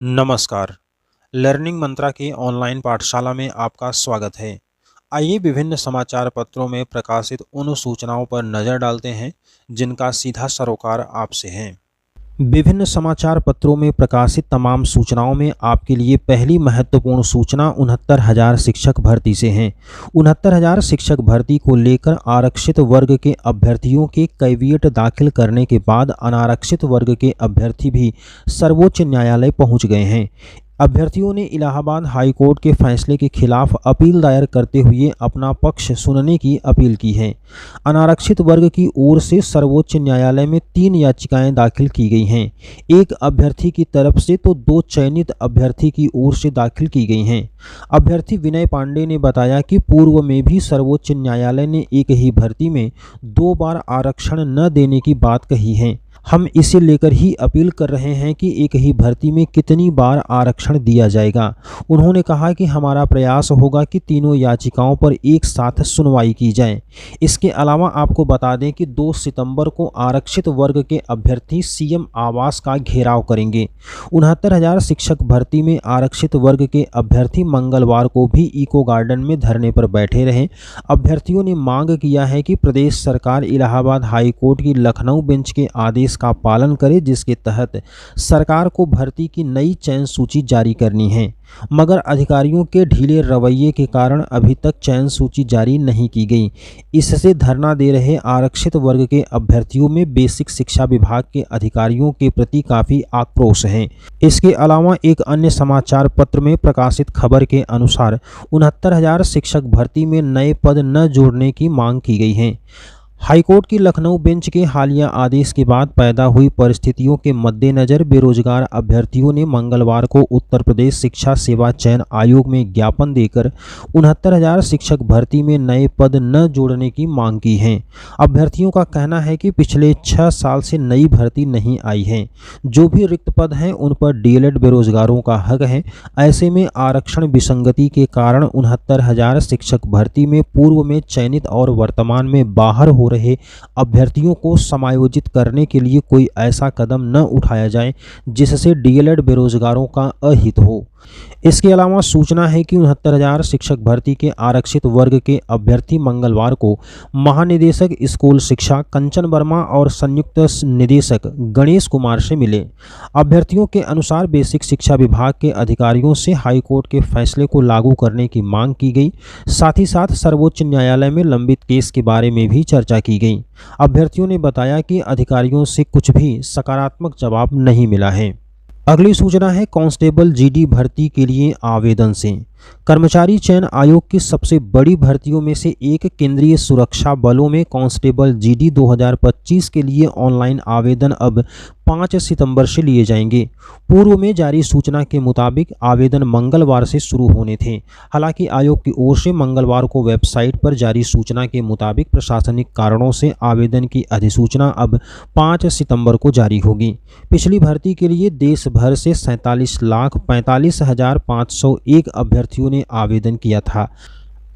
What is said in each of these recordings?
नमस्कार। लर्निंग मंत्रा की ऑनलाइन पाठशाला में आपका स्वागत है। आइए विभिन्न समाचार पत्रों में प्रकाशित उन सूचनाओं पर नज़र डालते हैं जिनका सीधा सरोकार आपसे है। विभिन्न समाचार पत्रों में प्रकाशित तमाम सूचनाओं में आपके लिए पहली महत्वपूर्ण सूचना 69,000 शिक्षक भर्ती से है। 69,000 शिक्षक भर्ती को लेकर आरक्षित वर्ग के अभ्यर्थियों के कैविएट दाखिल करने के बाद अनारक्षित वर्ग के अभ्यर्थी भी सर्वोच्च न्यायालय पहुंच गए हैं। अभ्यर्थियों ने इलाहाबाद हाई कोर्ट के फैसले के खिलाफ अपील दायर करते हुए अपना पक्ष सुनने की अपील की है। अनारक्षित वर्ग की ओर से सर्वोच्च न्यायालय में 3 याचिकाएं दाखिल की गई हैं। एक अभ्यर्थी की तरफ से तो 2 चयनित अभ्यर्थी की ओर से दाखिल की गई हैं। अभ्यर्थी विनय पांडे ने बताया कि पूर्व में भी सर्वोच्च न्यायालय ने एक ही भर्ती में 2 बार आरक्षण न देने की बात कही है। हम इसे लेकर ही अपील कर रहे हैं कि एक ही भर्ती में कितनी बार आरक्षण दिया जाएगा। उन्होंने कहा कि हमारा प्रयास होगा कि तीनों याचिकाओं पर एक साथ सुनवाई की जाए। इसके अलावा आपको बता दें कि 2 सितंबर को आरक्षित वर्ग के अभ्यर्थी सीएम आवास का घेराव करेंगे। 69,000 शिक्षक भर्ती में आरक्षित वर्ग के अभ्यर्थी मंगलवार को भी इको गार्डन में धरने पर बैठे रहे। अभ्यर्थियों ने मांग किया है कि प्रदेश सरकार इलाहाबाद हाई कोर्ट की लखनऊ बेंच के आदेश का पालन करे, जिसके तहत सरकार को भर्ती की नई चयन सूची जारी करनी है, मगर अधिकारियों के ढीले रवैये के कारण अभी तक चयन सूची जारी नहीं की गई। इससे धरना दे रहे आरक्षित वर्ग के अभ्यर्थियों में बेसिक शिक्षा विभाग के अधिकारियों के प्रति काफी आक्रोश है। इसके अलावा एक अन्य समाचार पत्र में प्रकाशित खबर के अनुसार 69,000 शिक्षक भर्ती में नए पद न जोड़ने की मांग की गई है। हाईकोर्ट की लखनऊ बेंच के हालिया आदेश के बाद पैदा हुई परिस्थितियों के मद्देनजर बेरोजगार अभ्यर्थियों ने मंगलवार को उत्तर प्रदेश शिक्षा सेवा चयन आयोग में ज्ञापन देकर 69,000 शिक्षक भर्ती में नए पद न जोड़ने की मांग की है। अभ्यर्थियों का कहना है कि पिछले 6 साल से नई भर्ती नहीं आई है। जो भी रिक्त पद हैं उन पर डीएलएड बेरोजगारों का हक है। ऐसे में आरक्षण विसंगति के कारण 69,000 शिक्षक भर्ती में पूर्व में चयनित और वर्तमान में बाहर हो रहे अभ्यर्थियों को समायोजित करने के लिए कोई ऐसा कदम न उठाया जाए जिससे डीएलएड बेरोजगारों का अहित हो। इसके अलावा सूचना है कि 69,000 शिक्षक भर्ती के आरक्षित वर्ग के अभ्यर्थी मंगलवार को महानिदेशक स्कूल शिक्षा कंचन वर्मा और संयुक्त निदेशक गणेश कुमार से मिले। अभ्यर्थियों के अनुसार बेसिक शिक्षा विभाग के अधिकारियों से हाईकोर्ट के फैसले को लागू करने की मांग की गई। साथ ही साथ सर्वोच्च न्यायालय में लंबित केस के बारे में भी चर्चा की गई। अभ्यर्थियों ने बताया कि अधिकारियों से कुछ भी सकारात्मक जवाब नहीं मिला है। अगली सूचना है कांस्टेबल जीडी भर्ती के लिए आवेदन से। कर्मचारी चयन आयोग की सबसे बड़ी भर्तियों में से एक केंद्रीय सुरक्षा बलों में कांस्टेबल जीडी 2025 के लिए ऑनलाइन आवेदन अब 5 सितंबर से लिए जाएंगे। पूर्व में जारी सूचना के मुताबिक आवेदन मंगलवार से शुरू होने थे। हालांकि आयोग की ओर से मंगलवार को वेबसाइट पर जारी सूचना के मुताबिक प्रशासनिक कारणों से आवेदन की अधिसूचना अब 5 सितंबर को जारी होगी। पिछली भर्ती के लिए देश भर से 47,45,501 अभ्यर्थियों ने आवेदन किया था।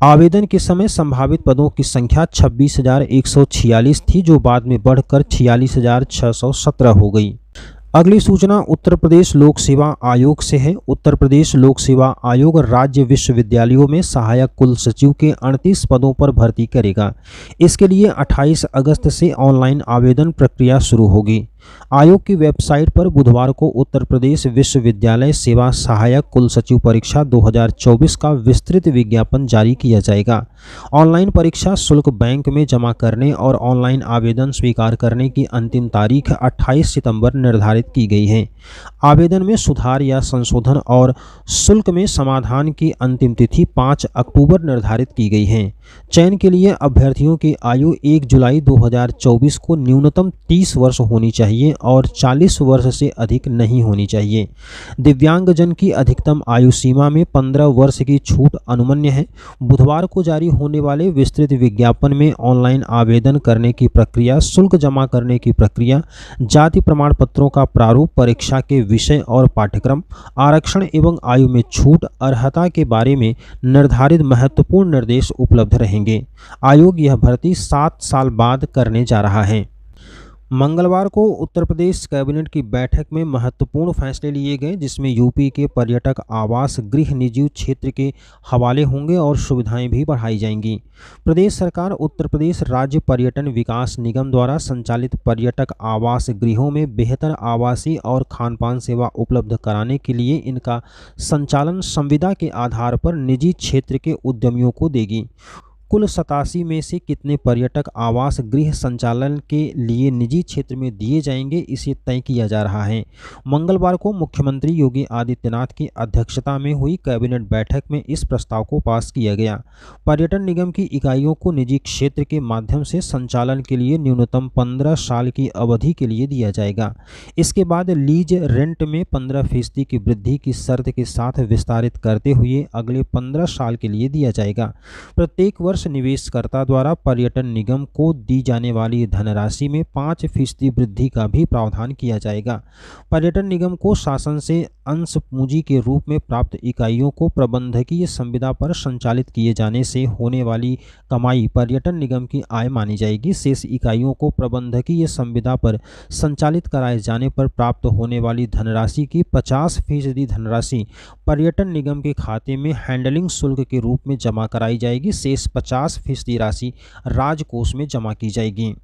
आवेदन के समय संभावित पदों की संख्या 26,146 थी, जो बाद में बढ़कर 46,617 हो गई। अगली सूचना उत्तर प्रदेश लोक सेवा आयोग से है। उत्तर प्रदेश लोक सेवा आयोग राज्य विश्वविद्यालयों में सहायक कुल सचिव के 38 पदों पर भर्ती करेगा। इसके लिए 28 अगस्त से ऑनलाइन आवेदन प्रक्रिया शुरू होगी। आयोग की वेबसाइट पर बुधवार को उत्तर प्रदेश विश्वविद्यालय सेवा सहायक कुल सचिव परीक्षा 2024 का विस्तृत विज्ञापन जारी किया जाएगा। ऑनलाइन परीक्षा शुल्क बैंक में जमा करने और ऑनलाइन आवेदन स्वीकार करने की अंतिम तारीख 28 सितंबर निर्धारित की गई है। आवेदन में सुधार या संशोधन और शुल्क में समाधान की अंतिम तिथि 5 अक्टूबर निर्धारित की गई है। चयन के लिए अभ्यर्थियों की आयु 1 जुलाई 2024 को न्यूनतम 30 वर्ष होनी चाहिए और 40 वर्ष से अधिक नहीं होनी चाहिए। दिव्यांगजन की अधिकतम आयु सीमा में 15 वर्ष की छूट अनुमन्य है। बुधवार को जारी होने वाले विस्तृत विज्ञापन में ऑनलाइन आवेदन करने की प्रक्रिया, शुल्क जमा करने की प्रक्रिया, जाति प्रमाण पत्रों का प्रारूप, परीक्षा के विषय और पाठ्यक्रम, आरक्षण एवं आयु में छूट, अर्हता के बारे में निर्धारित महत्वपूर्ण निर्देश उपलब्ध रहेंगे। आयोग यह भर्ती 7 साल बाद करने जा रहा है। मंगलवार को उत्तर प्रदेश कैबिनेट की बैठक में महत्वपूर्ण फैसले लिए गए, जिसमें यूपी के पर्यटक आवास गृह निजी क्षेत्र के हवाले होंगे और सुविधाएं भी बढ़ाई जाएंगी। प्रदेश सरकार उत्तर प्रदेश राज्य पर्यटन विकास निगम द्वारा संचालित पर्यटक आवास गृहों में बेहतर आवासीय और खानपान सेवा उपलब्ध कराने के लिए इनका संचालन संविदा के आधार पर निजी क्षेत्र के उद्यमियों को देगी। कुल 87 में से कितने पर्यटक आवास गृह संचालन के लिए निजी क्षेत्र में दिए जाएंगे, इसे तय किया जा रहा है। मंगलवार को मुख्यमंत्री योगी आदित्यनाथ की अध्यक्षता में हुई कैबिनेट बैठक में इस प्रस्ताव को पास किया गया। पर्यटन निगम की इकाइयों को निजी क्षेत्र के माध्यम से संचालन के लिए न्यूनतम 15 साल की अवधि के लिए दिया जाएगा। इसके बाद लीज रेंट में 15% की वृद्धि की शर्त के साथ विस्तारित करते हुए अगले 15 साल के लिए दिया जाएगा। प्रत्येक वर्ष निवेशकर्ता द्वारा पर्यटन निगम को दी जाने वाली धनराशि में 5% वृद्धि का भी प्रावधान किया जाएगा। पर्यटन निगम को शासन से अंश पूंजी के रूप में प्राप्त इकाइयों को प्रबंधकीय संविदा पर संचालित किए जाने से होने वाली कमाई पर्यटन निगम की आय मानी जाएगी। शेष इकाइयों को प्रबंधकीय संविदा पर संचालित कराए जाने पर प्राप्त होने वाली धनराशि की 50% धनराशि पर्यटन निगम के खाते में हैंडलिंग शुल्क के रूप में जमा कराई जाएगी। शेष 50% राशि राजकोष में जमा की जाएगी।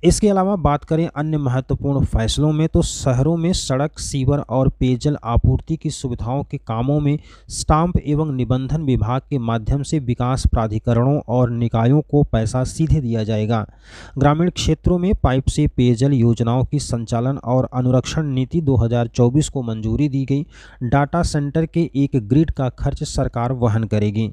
इसके अलावा बात करें अन्य महत्वपूर्ण फैसलों में, तो शहरों में सड़क, सीवर और पेयजल आपूर्ति की सुविधाओं के कामों में स्टाम्प एवं निबंधन विभाग के माध्यम से विकास प्राधिकरणों और निकायों को पैसा सीधे दिया जाएगा। ग्रामीण क्षेत्रों में पाइप से पेयजल योजनाओं की संचालन और अनुरक्षण नीति 2024 को मंजूरी दी गई। डाटा सेंटर के एक ग्रिड का खर्च सरकार वहन करेगी।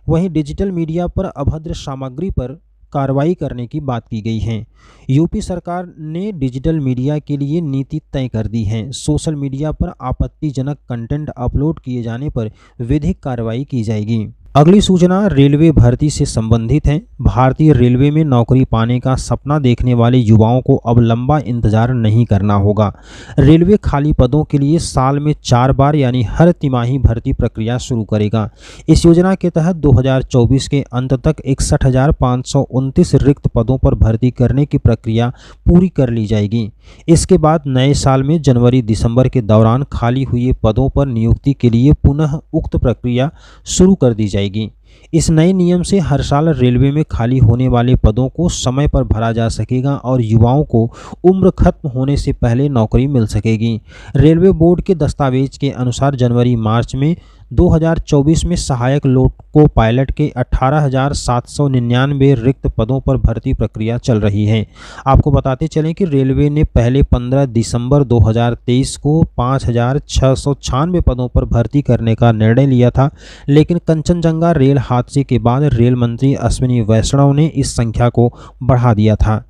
वहीं डिजिटल मीडिया पर अभद्र सामग्री पर कार्रवाई करने की बात की गई है। यूपी सरकार ने डिजिटल मीडिया के लिए नीति तय कर दी है। सोशल मीडिया पर आपत्तिजनक कंटेंट अपलोड किए जाने पर विधिक कार्रवाई की जाएगी। अगली सूचना रेलवे भर्ती से संबंधित है। भारतीय रेलवे में नौकरी पाने का सपना देखने वाले युवाओं को अब लंबा इंतजार नहीं करना होगा। रेलवे खाली पदों के लिए साल में 4 बार यानी हर तिमाही भर्ती प्रक्रिया शुरू करेगा। इस योजना के तहत 2024 के अंत तक 61,529 रिक्त पदों पर भर्ती करने की प्रक्रिया पूरी कर ली जाएगी। इसके बाद नए साल में जनवरी-दिसंबर के दौरान खाली हुए पदों पर नियुक्ति के लिए पुनः उक्त प्रक्रिया शुरू कर दी जाएगी। इस नए नियम से हर साल रेलवे में खाली होने वाले पदों को समय पर भरा जा सकेगा और युवाओं को उम्र खत्म होने से पहले नौकरी मिल सकेगी। रेलवे बोर्ड के दस्तावेज के अनुसार जनवरी-मार्च में 2024 में सहायक लोको पायलट के 18,799 रिक्त पदों पर भर्ती प्रक्रिया चल रही है। आपको बताते चलें कि रेलवे ने पहले 15 दिसंबर 2023 को 5,696 पदों पर भर्ती करने का निर्णय लिया था, लेकिन कंचनजंगा रेल हादसे के बाद रेल मंत्री अश्विनी वैष्णव ने इस संख्या को बढ़ा दिया था।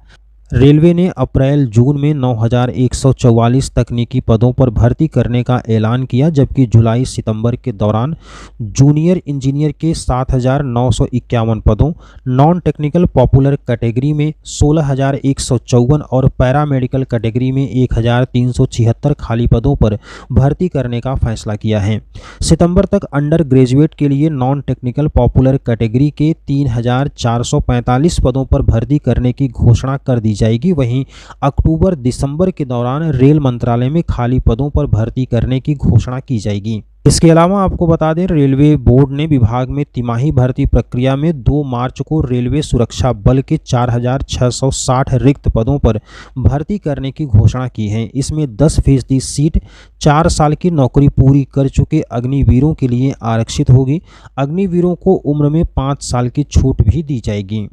रेलवे ने अप्रैल-जून में 9,144 तकनीकी पदों पर भर्ती करने का ऐलान किया, जबकि जुलाई-सितंबर के दौरान जूनियर इंजीनियर के 7,951 पदों, नॉन टेक्निकल पॉपुलर कैटेगरी में 16,154 और पैरामेडिकल कैटेगरी में 1,376 खाली पदों पर भर्ती करने का फैसला किया है। सितंबर तक अंडर ग्रेजुएट के लिए नॉन टेक्निकल पॉपुलर कैटेगरी के 3,445 पदों पर भर्ती करने की घोषणा कर दी जाएगी। वहीं अक्टूबर-दिसंबर के दौरान रेल मंत्रालय में खाली पदों पर भर्ती करने की घोषणा की जाएगी। इसके अलावा आपको बता दें, रेलवे बोर्ड ने विभाग में तिमाही भर्ती प्रक्रिया में 2 मार्च को रेलवे सुरक्षा बल के 4,660 रिक्त पदों पर भर्ती करने की घोषणा की है। इसमें 10% सीट 4 साल की नौकरी पूरी कर चुके अग्निवीरों के लिए आरक्षित होगी। अग्निवीरों को उम्र में 5 साल की छूट भी दी जाएगी।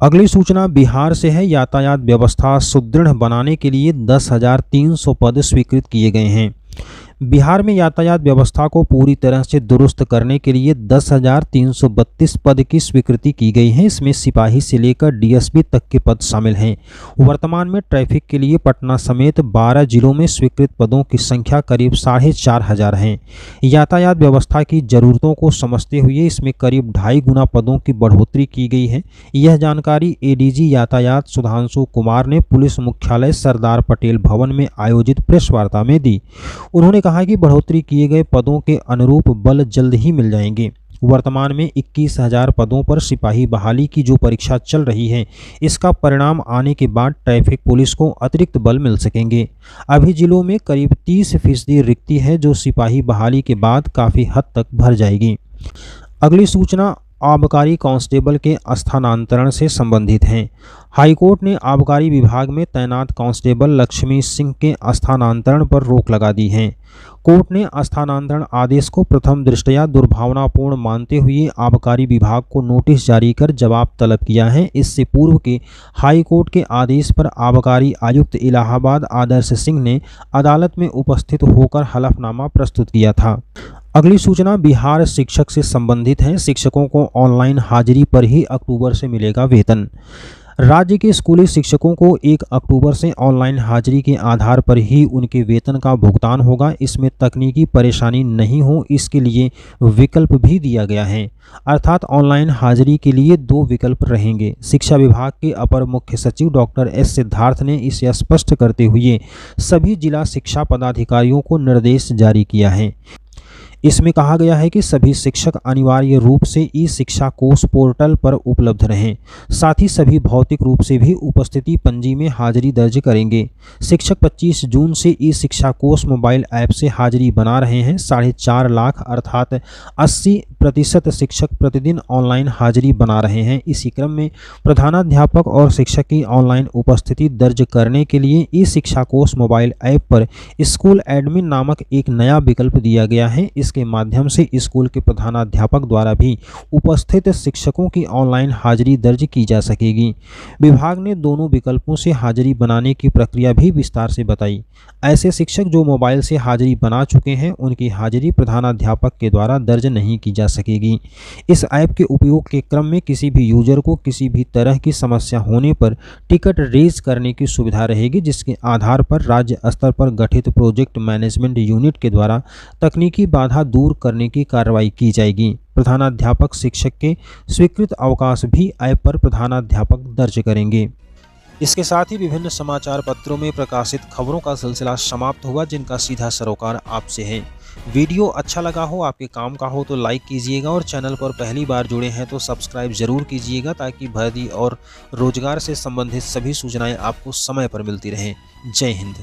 अगली सूचना बिहार से है। यातायात व्यवस्था सुदृढ़ बनाने के लिए 10,300 पद स्वीकृत किए गए हैं। बिहार में यातायात व्यवस्था को पूरी तरह से दुरुस्त करने के लिए 10,332 पद की स्वीकृति की गई है। इसमें सिपाही से लेकर डीएसपी तक के पद शामिल हैं। वर्तमान में ट्रैफिक के लिए पटना समेत 12 जिलों में स्वीकृत पदों की संख्या करीब 4,500 है। यातायात व्यवस्था की जरूरतों को समझते हुए इसमें करीब 2.5 गुना पदों की बढ़ोतरी की गई है। यह जानकारी एडीजी यातायात सुधांशु कुमार ने पुलिस मुख्यालय सरदार पटेल भवन में आयोजित प्रेस वार्ता में दी। उन्होंने कहा कि बढ़ोतरी किए गए पदों के अनुरूप बल जल्द ही मिल जाएंगे। वर्तमान में 21,000 पदों पर सिपाही बहाली की जो परीक्षा चल रही है, इसका परिणाम आने के बाद ट्रैफिक पुलिस को अतिरिक्त बल मिल सकेंगे। अभी जिलों में करीब 30% रिक्ति है, जो सिपाही बहाली के बाद काफ़ी हद तक भर जाएगी। अगली सूचना आबकारी कांस्टेबल के स्थानांतरण से संबंधित है। हाईकोर्ट ने आबकारी विभाग में तैनात कांस्टेबल लक्ष्मी सिंह के स्थानांतरण पर रोक लगा दी है। कोर्ट ने स्थानांतरण आदेश को प्रथम दृष्टया दुर्भावनापूर्ण मानते हुए आबकारी विभाग को नोटिस जारी कर जवाब तलब किया है। इससे पूर्व के हाई कोर्ट के आदेश पर आबकारी आयुक्त इलाहाबाद आदर्श सिंह ने अदालत में उपस्थित होकर हलफनामा प्रस्तुत किया था। अगली सूचना बिहार शिक्षक से संबंधित है। शिक्षकों को ऑनलाइन हाजिरी पर ही अक्टूबर से मिलेगा वेतन। राज्य के स्कूली शिक्षकों को 1 अक्टूबर से ऑनलाइन हाजिरी के आधार पर ही उनके वेतन का भुगतान होगा। इसमें तकनीकी परेशानी नहीं हो, इसके लिए विकल्प भी दिया गया है। अर्थात ऑनलाइन हाजिरी के लिए 2 विकल्प रहेंगे। शिक्षा विभाग के अपर मुख्य सचिव डॉक्टर एस सिद्धार्थ ने इसे स्पष्ट करते हुए सभी जिला शिक्षा पदाधिकारियों को निर्देश जारी किया है। इसमें कहा गया है कि सभी शिक्षक अनिवार्य रूप से ई शिक्षा कोष पोर्टल पर उपलब्ध रहें। साथ ही सभी भौतिक रूप से भी उपस्थिति पंजी में हाजिरी दर्ज करेंगे। शिक्षक 25 जून से ई शिक्षा कोष मोबाइल ऐप से हाजिरी बना रहे हैं। 4.5 लाख अर्थात 80% शिक्षक प्रतिदिन ऑनलाइन हाजिरी बना रहे हैं। इसी क्रम में प्रधानाध्यापक और शिक्षक की ऑनलाइन उपस्थिति दर्ज करने के लिए ई शिक्षा कोष मोबाइल ऐप पर स्कूल एडमिन नामक एक नया विकल्प दिया गया है। इसके माध्यम से स्कूल के प्रधानाध्यापक द्वारा भी उपस्थित शिक्षकों की ऑनलाइन हाजिरी दर्ज की जा सकेगी। विभाग ने दोनों विकल्पों से हाजिरी बनाने की प्रक्रिया भी विस्तार से बताई। ऐसे शिक्षक जो मोबाइल से हाजिरी बना चुके हैं, उनकी हाजिरी प्रधानाध्यापक के द्वारा दर्ज नहीं की जा सकेगी। इस ऐप के उपयोग के क्रम में किसी भी यूजर को किसी भी तरह की समस्या होने पर टिकट रेज करने की सुविधा रहेगी, जिसके आधार पर राज्य स्तर पर गठित प्रोजेक्ट मैनेजमेंट यूनिट के द्वारा तकनीकी बाधा दूर करने की कार्रवाई की जाएगी। प्रधानाध्यापक शिक्षक के स्वीकृत अवकाश भी ऐप पर प्रधानाध्यापक दर्ज करेंगे। इसके साथ ही विभिन्न समाचार पत्रों में प्रकाशित खबरों का सिलसिला समाप्त हुआ, जिनका सीधा सरोकार आपसे है। वीडियो अच्छा लगा हो, आपके काम का हो तो लाइक कीजिएगा और चैनल पर पहली बार जुड़े हैं तो सब्सक्राइब जरूर कीजिएगा, ताकि भर्ती और रोजगार से संबंधित सभी सूचनाएं आपको समय पर मिलती रहें। जय हिंद।